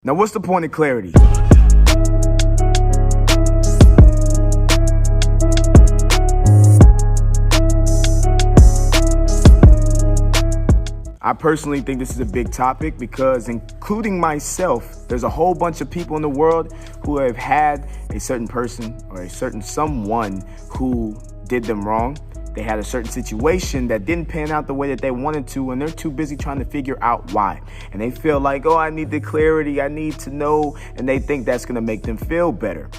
Now, what's the point of clarity? I personally think this is a big topic because, including myself, there's a whole bunch of people in the world who have had a certain person or a certain someone who did them wrong. They had a certain situation that didn't pan out the way that they wanted to, and they're too busy trying to figure out why. And they feel like, oh, I need the clarity, I need to know, and they think that's going to make them feel better.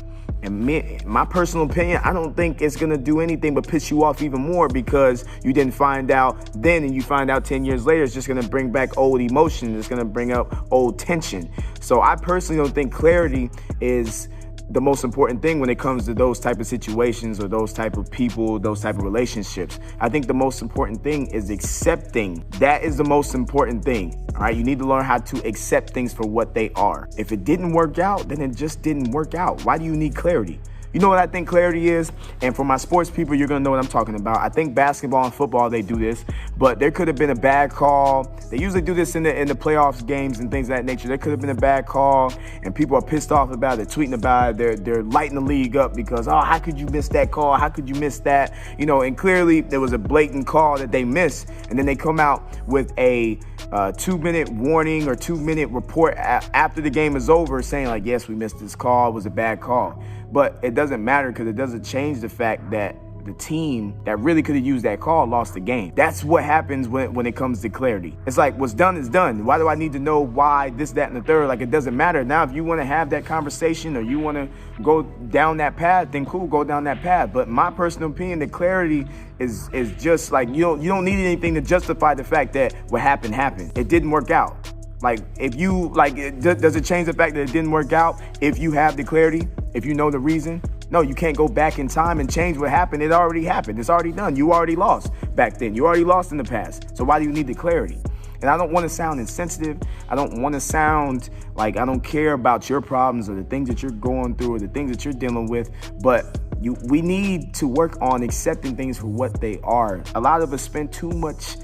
And my personal opinion, I don't think it's going to do anything but piss you off even more because you didn't find out then and you find out 10 years later. It's just going to bring back old emotion. It's going to bring up old tension. So I personally don't think clarity is the most important thing when it comes to those type of situations or those type of people, those type of relationships. I think the most important thing is accepting. That is the most important thing. All right, you need to learn how to accept things for what they are. If it didn't work out, then it just didn't work out. Why do you need clarity? You know what I think clarity is? And for my sports people, you're gonna know what I'm talking about. I think basketball and football, they do this, but there could have been a bad call. They usually do this in the playoffs games and things of that nature. There could have been a bad call and people are pissed off about it, tweeting about it. They're lighting the league up because, oh, how could you miss that call? How could you miss that? You know, and clearly there was a blatant call that they missed. And then they come out with a 2-minute warning or 2-minute report after the game is over saying like, yes, we missed this call. It was a bad call. But it doesn't matter because it doesn't change the fact that the team that really could have used that call lost the game. That's what happens when it comes to clarity. It's like, what's done is done. Why do I need to know why this, that, and the third? Like, it doesn't matter. Now, if you want to have that conversation or you want to go down that path, then cool, go down that path. But my personal opinion, the clarity is just like, you don't need anything to justify the fact that what happened. It didn't work out. Like, if you, like, does it change the fact that it didn't work out if you have the clarity, if you know the reason? No, you can't go back in time and change what happened. It already happened. It's already done. You already lost back then. You already lost in the past. So why do you need the clarity? And I don't want to sound insensitive. I don't want to sound like I don't care about your problems or the things that you're going through or the things that you're dealing with, but we need to work on accepting things for what they are. A lot of us spend too much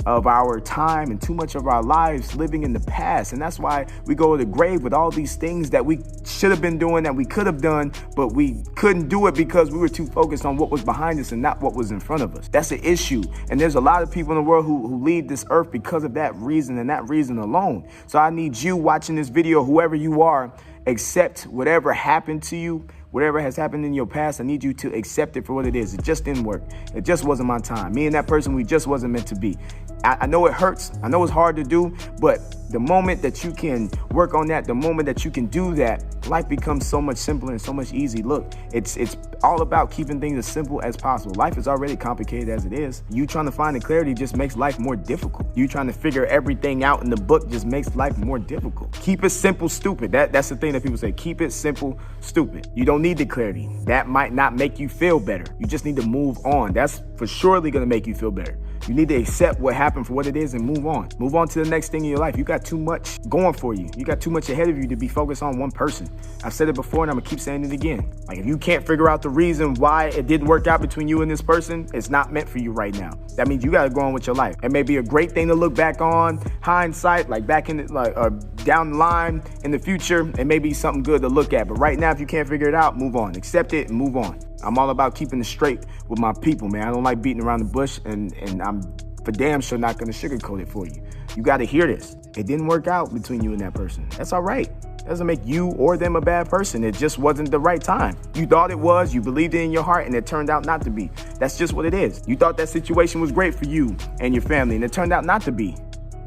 of our time and too much of our lives living in the past. And that's why we go to the grave with all these things that we should have been doing, that we could have done, but we couldn't do it because we were too focused on what was behind us and not what was in front of us. That's the issue. And there's a lot of people in the world who leave this earth because of that reason and that reason alone. So I need you watching this video, whoever you are, accept whatever happened to you. Whatever has happened in your past, I need you to accept it for what it is. It just didn't work. It just wasn't my time. Me and that person, we just wasn't meant to be. I know it hurts. I know it's hard to do, but the moment that you can work on that, the moment that you can do that, life becomes so much simpler and so much easy. Look, it's all about keeping things as simple as possible. Life is already complicated as it is. You trying to find the clarity just makes life more difficult. You trying to figure everything out in the book just makes life more difficult. Keep it simple, stupid. That's the thing that people say. Keep it simple, stupid. You don't need the clarity. That might not make you feel better. You just need to move on. That's for surely going to make you feel better. You need to accept what happened for what it is and move on. Move on to the next thing in your life. You got too much going for you. You got too much ahead of you to be focused on one person. I've said it before and I'm gonna keep saying it again. Like, if you can't figure out the reason why it didn't work out between you and this person, it's not meant for you right now. That means you gotta go on with your life. It may be a great thing to look back on, hindsight, like back in the, like down the line in the future. It may be something good to look at. But right now, if you can't figure it out, move on. Accept it and move on. I'm all about keeping it straight with my people, man. I don't like beating around the bush, and I'm for damn sure not gonna sugarcoat it for you. You gotta hear this. It didn't work out between you and that person. That's all right. Doesn't make you or them a bad person. It just wasn't the right time. You thought it was, you believed it in your heart, and it turned out not to be. That's just what it is. You thought that situation was great for you and your family, and it turned out not to be.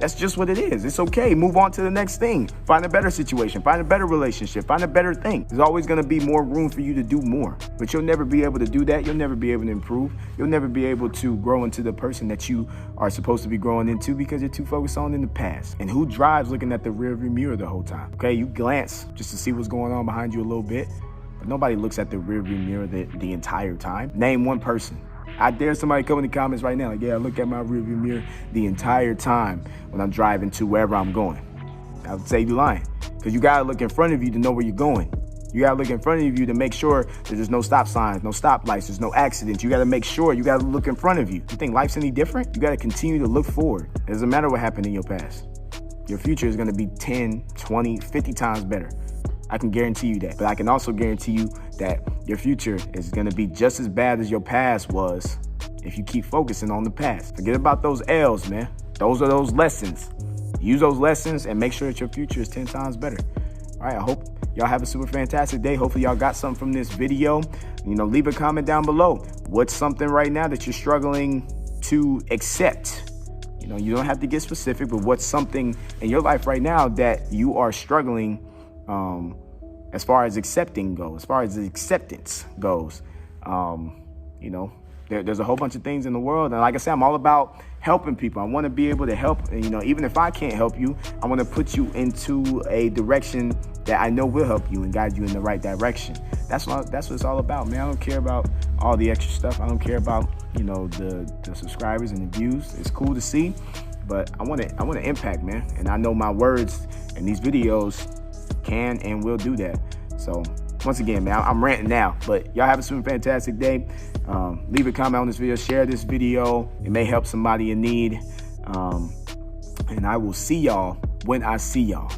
That's just what it is. It's okay. Move on to the next thing. Find a better situation. Find a better relationship. Find a better thing. There's always going to be more room for you to do more. But you'll never be able to do that. You'll never be able to improve. You'll never be able to grow into the person that you are supposed to be growing into because you're too focused on in the past. And who drives looking at the rearview mirror the whole time? Okay, you glance just to see what's going on behind you a little bit. But nobody looks at the rearview mirror the entire time. Name one person. I dare somebody come in the comments right now, like, yeah, I look at my rearview mirror the entire time when I'm driving to wherever I'm going. I would say you're lying, because you gotta look in front of you to know where you're going. You gotta look in front of you to make sure that there's no stop signs, no stoplights, there's no accidents. You gotta make sure, you gotta look in front of you. You think life's any different? You gotta continue to look forward. It doesn't matter what happened in your past. your future is going to be 10, 20, 50 times better. I can guarantee you that. But I can also guarantee you that your future is going to be just as bad as your past was if you keep focusing on the past. Forget about those L's, man. Those are those lessons. Use those lessons and make sure that your future is 10 times better. All right, I hope y'all have a super fantastic day. Hopefully y'all got something from this video. Leave a comment down below. What's something right now that you're struggling to accept? You don't have to get specific, but what's something in your life right now that you are struggling as far as accepting goes, as far as acceptance goes? There's a whole bunch of things in the world. And like I said, I'm all about helping people. I want to be able to help. And, even if I can't help you, I want to put you into a direction that I know will help you and guide you in the right direction. That's what it's all about, man. I don't care about all the extra stuff. I don't care about, the subscribers and the views. It's cool to see, but I want to impact, man. And I know my words and these videos can and will do that. So once again, man, I'm ranting now, but y'all have a super fantastic day. Leave a comment on this video, share this video. It may help somebody in need. And I will see y'all when I see y'all.